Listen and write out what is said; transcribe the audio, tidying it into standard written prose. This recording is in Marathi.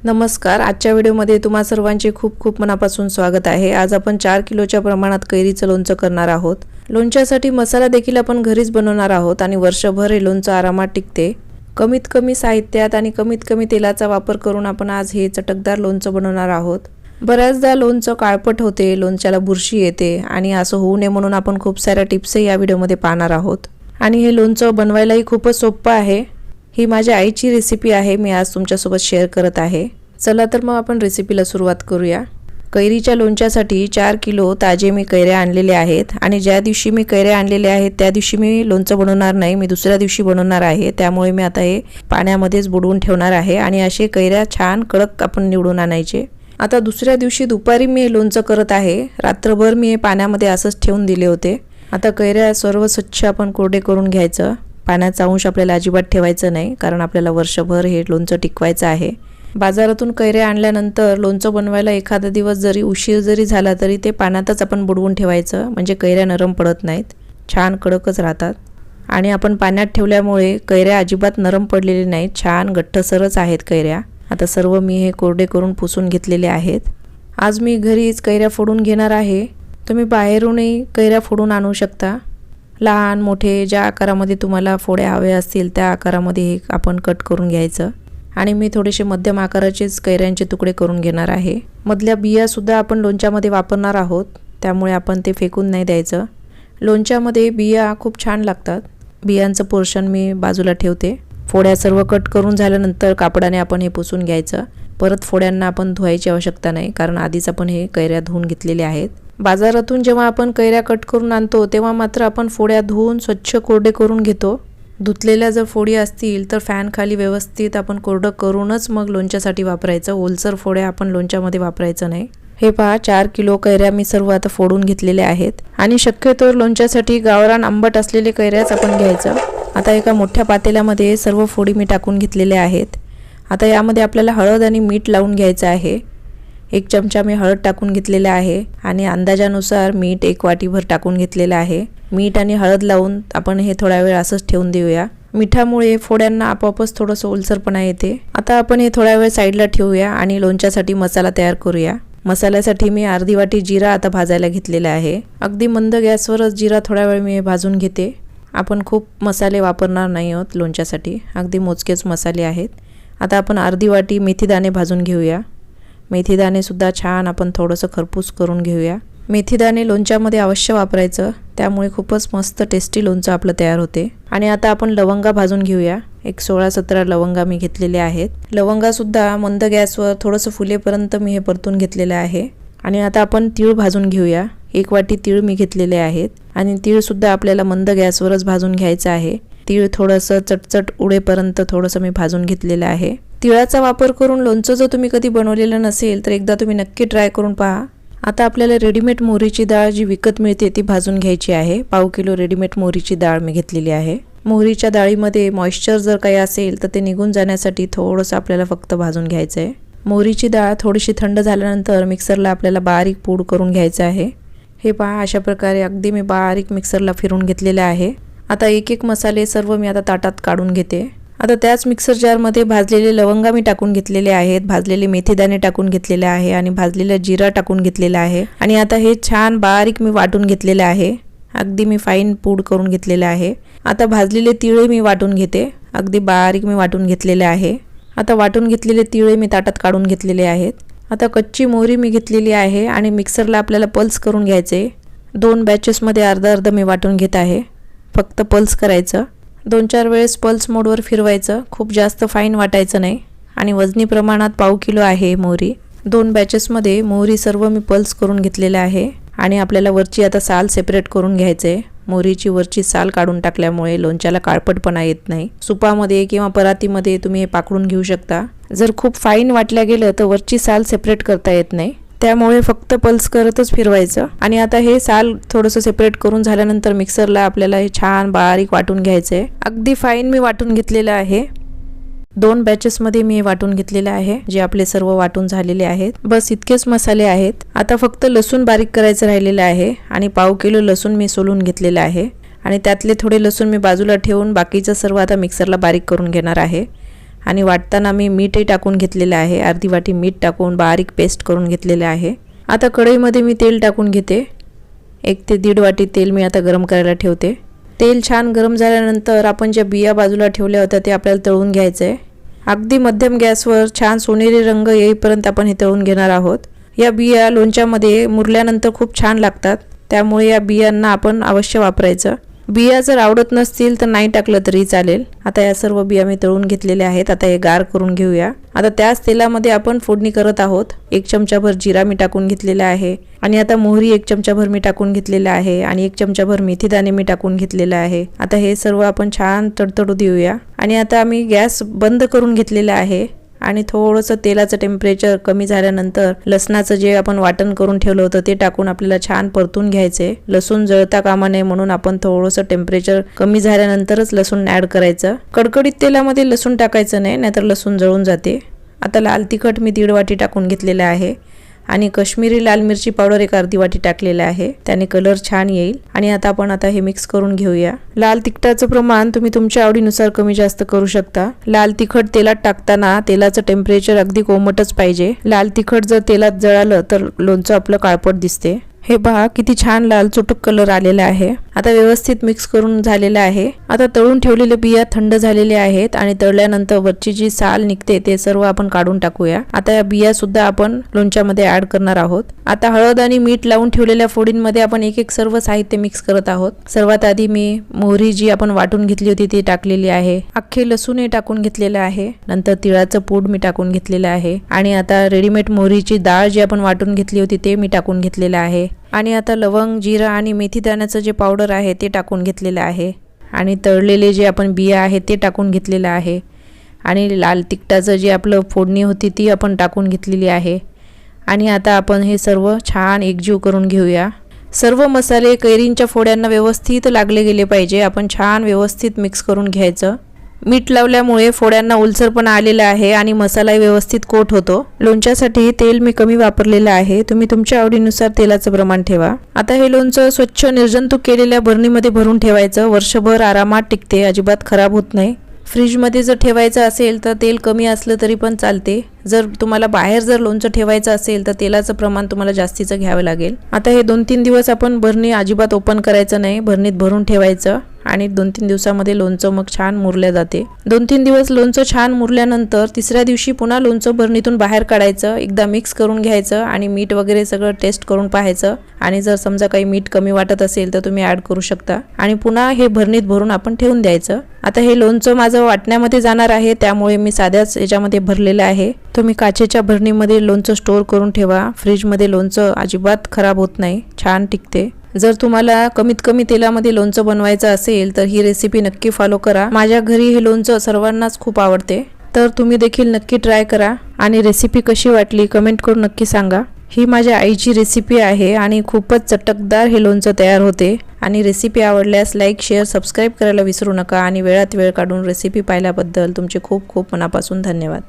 नमस्कार। आजच्या व्हिडिओमध्ये तुम्हा सर्वांचे खूप खूप मनापासून स्वागत आहे। आज आपण 4 किलोच्या प्रमाणात कैरीचं लोणचं करणार आहोत। लोणच्यासाठी मसाला देखील आपण घरीच बनवणार आहोत आणि वर्षभर हे लोणचं आरामात टिकते। कमीत कमी साहित्यात आणि कमीत कमी तेलाचा वापर करून आपण आज हे चटकदार लोणचं बनवणार आहोत। बऱ्याचदा लोणचं काळपट होते, लोणच्याला बुरशी येते आणि असं होऊ नये म्हणून आपण खूप साऱ्या टिप्स या व्हिडिओमध्ये पाहणार आहोत। आणि हे लोणचं बनवायलाही खूपच सोपं आहे। ही माझ्या आईची रेसिपी आहे, मी आज तुमच्यासोबत शेअर करत आहे। चला तर मग आपण रेसिपीला सुरुवात करूया। कैरीच्या लोणच्यासाठी 4 किलो ताजे मी कैऱ्या आणलेले आहेत आणि ज्या दिवशी मी कैऱ्या आणलेले आहेत त्या दिवशी मी लोणचं बनवणार नाही, मी दुसऱ्या दिवशी बनवणार आहे। त्यामुळे मी आता हे पाण्यामध्येच बुडवून ठेवणार आहे आणि असे कैऱ्या छान कडक आपण निवडून आणायचे। आता दुसऱ्या दिवशी दुपारी मी हे लोणचं करत आहे। रात्रभर मी हे पाण्यामध्ये असंच ठेवून दिले होते। आता कैऱ्या सर्व स्वच्छ आपण कोरडे करून घ्यायचं। पाण्याचा अंश आपल्याला अजिबात ठेवायचं नाही, कारण आपल्याला वर्षभर हे लोणचं टिकवायचं आहे। बाजारातून कैऱ्या आणल्यानंतर लोणचं बनवायला एखादा दिवस जरी उशीर जरी झाला तरी ते पाण्यातच आपण बुडवून ठेवायचं, म्हणजे कैऱ्या नरम पडत नाहीत, छान कडकच राहतात। आणि आपण पाण्यात ठेवल्यामुळे कैऱ्या अजिबात नरम पडलेले नाहीत, छान गठ्ठसरच आहेत कैऱ्या। आता सर्व मी हे कोरडे करून पुसून घेतलेले आहेत। आज मी घरीच कैऱ्या फोडून घेणार आहे। तुम्ही बाहेरूनही कैऱ्या फोडून आणू शकता। लहान मोठे ज्या आकारामध्ये तुम्हाला फोड्या हव्या असतील त्या आकारामध्ये हे आपण कट करून घ्यायचं। आणि मी थोडेसे मध्यम आकाराचेच कैऱ्यांचे तुकडे करून घेणार आहे। मधल्या बिया सुद्धा आपण लोणच्यामध्ये वापरणार आहोत, त्यामुळे आपण ते फेकून नाही द्यायचं। लोणच्यामध्ये बिया खूप छान लागतात। बियांचं पोर्शन मी बाजूला ठेवते। फोड्या सर्व कट करून झाल्यानंतर कापडाने आपण हे पुसून घ्यायचं। परत फोड्यांना आपण धुवायची आवश्यकता नाही, कारण आधीच आपण हे कैऱ्या धुवून घेतलेले आहेत। बाजारातून जेव्हा आपण कैऱ्या कट करून आणतो तेव्हा मात्र आपण फोड्या धुवून स्वच्छ कोरडे करून घेतो। धुतलेल्या जर फोडी असतील तर फॅन खाली व्यवस्थित आपण कोरडं करूनच मग लोणच्यासाठी वापरायचं। ओलसर फोड्या आपण लोणच्यामध्ये वापरायचं नाही। हे पहा, 4 किलो कैऱ्या मी सर्व आता फोडून घेतलेल्या आहेत आणि शक्यतो लोणच्यासाठी गावरान आंबट असलेले कैऱ्याच आपण घ्यायचं। आता एका मोठ्या पातेल्यामध्ये सर्व फोडी मी टाकून घेतलेल्या आहेत। आता यामध्ये आपल्याला हळद आणि मीठ लावून घ्यायचं आहे। 1 चमचा मी हळद टाकून घेतलेला आहे आणि अंदाजानुसार मीठ 1 वाटीभर टाकून घेतलेलं आहे। मीठ आणि हळद लावून आपण हे थोडा वेळ असंच ठेवून देऊया। मिठामुळे फोड्यांना आपोआपच थोडंसं ओलसरपणा येते। आता आपण हे थोडा वेळ साईडला ठेवूया आणि लोणच्यासाठी मसाला तयार करूया। मसाल्यासाठी मी अर्धी वाटी जिरा आता भाजायला घेतलेला आहे। अगदी मंद गॅसवरच जिरा थोडा वेळ मी भाजून घेते। आपण खूप मसाले वापरणार नाही आहोत लोणच्यासाठी, अगदी मोजकेच मसाले आहेत। आता आपण अर्धी वाटी मेथीदाणे भाजून घेऊया। मेथीदाणे सुद्धा छान आपण थोडंसं खरपूस करून घेऊया। मेथीदाणे लोणच्यामध्ये अवश्य वापरायचं, त्यामुळे खूपच मस्त टेस्टी लोणचं आपलं तयार होते। आणि आता आपण लवंगा भाजून घेऊया। 16-17 लवंगा मी घेतलेले आहेत। लवंगा सुद्धा मंद गॅसवर थोडंसं फुलेपर्यंत मी हे परतून घेतलेलं आहे। आणि आता आपण तीळ भाजून घेऊया। 1 वाटी तीळ मी घेतलेले आहेत आणि तीळ सुद्धा आपल्याला मंद गॅसवरच भाजून घ्यायचं आहे। तीळ थोडंसं चटचट उडेपर्यंत थोडंसं मी भाजून घेतलेलं आहे। तिळाचा वापर करून लोणचं जर तुम्ही कधी बनवलेलं नसेल तर एकदा तुम्ही नक्की ट्राय करून पहा। आता आपल्याला रेडीमेड मोहरीची डाळ जी विकत मिळते ती भाजून घ्यायची आहे। 1/2 किलो रेडीमेड मोहरीची डाळ मी घेतलेली आहे। मोहरीच्या डाळीमध्ये मॉइश्चर जर काही असेल तर ते निघून जाण्यासाठी थोडंसं आपल्याला फक्त भाजून घ्यायचं आहे। मोहरीची डाळ थोडीशी थंड झाल्यानंतर मिक्सरला आपल्याला बारीक पूड करून घ्यायचं आहे। हे पहा, अशा प्रकारे अगदी मी बारीक मिक्सरला फिरून घेतलेले आहे। आता एक मसाले सर्व मी आता ताटात काढून घेते। आता त्याच मिक्सर जारमध्ये भाजलेले लवंगा मी टाकून घेतलेले आहेत, भाजलेले मेथीदाणे टाकून घेतलेले आहे आणि भाजलेला जिरा टाकून घेतलेला आहे। आणि आता हे छान बारीक मी वाटून घेतलेले आहे। अगदी मी फाईन पूड करून घेतलेले आहे। आता भाजलेले तिळे मी वाटून घेते। अगदी बारीक मी वाटून घेतलेले आहे। आता वाटून घेतलेले तिळे मी ताटात काढून घेतलेले आहेत। आता कच्ची मोहरी मी घेतलेली आहे आणि मिक्सरला आपल्याला पल्स करून घ्यायचे। 2 बॅचेसमध्ये अर्ध मी वाटून घेत आहे। फक्त पल्स करायचं, 2-4 वेळेस पल्स मोडवर फिरवायचं, खूप जास्त फाईन वाटायचं नाही। आणि वजनी प्रमाणात 1/2 किलो आहे मोहरी। 2 बॅचेसमध्ये मोहरी सर्व मी पल्स करून घेतलेलं आहे। आणि आपल्याला वरची आता साल सेपरेट करून घ्यायचे। मोहरीची वरची साल काढून टाकल्यामुळे लोणच्याला काळपटपणा येत नाही। सुपामध्ये किंवा परातीमध्ये तुम्ही हे पाकडून घेऊ शकता। जर खूप फाईन वाटल्या गेलं तर वरची साल सेपरेट करता येत नाही, त्यामुळे फक्त पल्स करतच फिरवायचं। आणि आता हे साल थोडंसं सेपरेट करून झाल्यानंतर मिक्सरला आपल्याला हे छान बारीक वाटून घ्यायचं आहे। अगदी फाईन मी वाटून घेतलेलं आहे। 2 बॅचेसमध्ये मी हे वाटून घेतलेले आहे, जे आपले सर्व वाटून झालेले आहेत। बस इतकेच मसाले आहेत। आता फक्त लसूण बारीक करायचं राहिलेलं आहे आणि 1/2 किलो लसूण मी सोलून घेतलेलं आहे आणि त्यातले थोडे लसूण मी बाजूला ठेवून बाकीचं सर्व आता मिक्सरला बारीक करून घेणार आहे। आणि वाटताना मी मीठही टाकून घेतलेले आहे, अर्धी वाटी मीठ टाकून बारीक पेस्ट करून घेतलेले आहे। आता कढईमध्ये मी तेल टाकून घेते। 1 ते 1.5 वाटी तेल मी आता गरम करायला ठेवते। तेल छान गरम झाल्यानंतर आपण ज्या बिया बाजूला ठेवल्या होत्या ते आपल्याला तळून घ्यायचं आहे। अगदी मध्यम गॅसवर छान सोनेरी रंग येईपर्यंत आपण हे तळून घेणार आहोत। या बिया लोणच्यामध्ये मुरल्यानंतर खूप छान लागतात, त्यामुळे या बियांना आपण अवश्य वापरायचं। बिया जर आवडत नसतील तर नाही टाकलं तरी चालेल। आता या सर्व बिया मी तळून घेतलेल्या आहेत। आता हे गार करून घेऊया। आता त्याच तेलामध्ये आपण फोडणी करत आहोत। 1 चमचाभर जिरा मी टाकून घेतलेला आहे आणि आता मोहरी 1 चमचाभर मी टाकून घेतलेला आहे आणि 1 चमचाभर मेथी दाणे मी टाकून घेतलेला आहे। आता हे सर्व आपण छान तडतडू देऊया आणि आता आम्ही गॅस बंद करून घेतलेला आहे आणि थोडंसं तेलाचं टेम्परेचर कमी झाल्यानंतर लसणाचं जे आपण वाटण करून ठेवलं होतं ते टाकून आपल्याला छान परतून घ्यायचे। लसूण जळता कामा नये म्हणून आपण थोडंसं टेम्परेचर कमी झाल्यानंतरच लसूण ॲड करायचं। कडकडीत तेलामध्ये लसूण टाकायचं नाही, नाहीतर लसूण जळून जाते। आता लाल तिखट मी 1.5 वाटी टाकून घेतलेलं आहे आणि काश्मीरी लाल मिरची पावडर 1 अर्धी वाटी टाकलेला आहे, त्याने कलर छान येईल। आणि आता आपण हे मिक्स करून घेऊया। लाल तिखटाचं प्रमाण तुम्ही तुमच्या आवडीनुसार कमी जास्त करू शकता। लाल तिखट तेलात टाकताना तेलाचं टेम्परेचर अगदी कोमटच पाहिजे। लाल तिखट जर तेलात जळालं तर लोणचं आपलं काळपट दिसते। हे पहा किती छान लाल चुटुक कलर आलेला आहे। आता व्यवस्थित मिक्स करून झालेला आहे। आता तळून ठेवलेले बिया थंड झालेले आहेत आणि तळल्यानंतर वरची जी साल निघते ते सर्व आपण काढून टाकूया। आता या बिया सुद्धा आपण लोणच्यामध्ये ॲड करणार आहोत। आता हळद आणि मीठ लावून ठेवलेल्या फोडींमध्ये आपण एक सर्व साहित्य मिक्स करत आहोत। सर्वात आधी मी मोहरी जी आपण वाटून घेतली होती ती टाकलेली आहे। अख्खे लसूण टाकून घेतलेलं आहे। नंतर तिळाचं पूड मी टाकून घेतलेलं आहे आणि आता रेडीमेड मोहरीची डाळ जी आपण वाटून घेतली होती ते मी टाकून घेतलेलं आहे आणि आता लवंग, जिरा आणि मेथी दाण्याचं जे पावडर आहे ते टाकून घेतलेलं आहे आणि तळलेले जे आपण बिया आहेत ते टाकून घेतलेलं आहे आणि लाल तिखटाचं जे आपलं फोडणी होती ती आपण टाकून घेतलेली आहे आणि आता आपण हे सर्व छान एकजीव करून घेऊया। सर्व मसाले कैरींच्या फोड्यांना व्यवस्थित लागले गेले पाहिजे। आपण छान व्यवस्थित मिक्स करून घ्यायचं। मीठ लावल्यामुळे फोड्यांना ओलसरपणा आलेला आहे आणि मसालाही व्यवस्थित कोट होतो। लोणच्यासाठी तेल मी कमी वापरलेलं आहे, तुम्ही तुमच्या आवडीनुसार तेलाचं प्रमाण ठेवा। आता हे लोणचं स्वच्छ निर्जंतुक केलेल्या बरणीमध्ये भरून ठेवायचं। वर्षभर आरामात टिकते, अजिबात खराब होत नाही। फ्रीजमध्ये जर ठेवायचं असेल तर तेल कमी असलं तरी पण चालते। जर तुम्हाला बाहेर जर लोणचं ठेवायचं असेल तर तेलाचं प्रमाण तुम्हाला जास्तीचं घ्यावं लागेल। आता हे 2-3 दिवस आपण बरणी अजिबात ओपन करायचं नाही, बरणीत भरून ठेवायचं आणि 2-3 दिवसामध्ये लोणचं मग छान मुरल्या जाते। 2-3 दिवस लोणचं छान मुरल्यानंतर तिसऱ्या दिवशी पुन्हा लोणचं बरणीतून बाहेर काढायचं, एकदा मिक्स करून घ्यायचं आणि मीठ वगैरे सगळं टेस्ट करून पाहायचं आणि जर समजा काही मीठ कमी वाटत असेल तर तुम्ही ॲड करू शकता आणि पुन्हा हे बरणीत भरून आपण ठेवून द्यायचं। आता हे लोणचं माझं वाटण्यामध्ये जाणार आहे, त्यामुळे मी साध्याच याच्यामध्ये भरलेलं आहे। तुम्ही काचेच्या भरणीमध्ये लोणचं स्टोअर करून ठेवा। फ्रीजमध्ये लोणचं अजिबात खराब होत नाही, छान टिकते। जर तुम्हाला कमीत कमी तेलामध्ये लोणचं बनवायचं असेल तर ही रेसिपी नक्की फॉलो करा। माझ्या घरी हे लोणचं सर्वांनाच खूप आवडते, तर तुम्ही देखील नक्की ट्राय करा आणि रेसिपी कशी वाटली कमेंट करून नक्की सांगा। ही माझ्या आईची रेसिपी आहे आणि खूपच चटकदार हे लोणचं तयार होते आणि रेसिपी आवडल्यास लाईक, शेअर, सबस्क्राईब करायला विसरू नका आणि वेळात वेळ काढून रेसिपी पाहिल्याबद्दल तुमचे खूप खूप मनापासून धन्यवाद।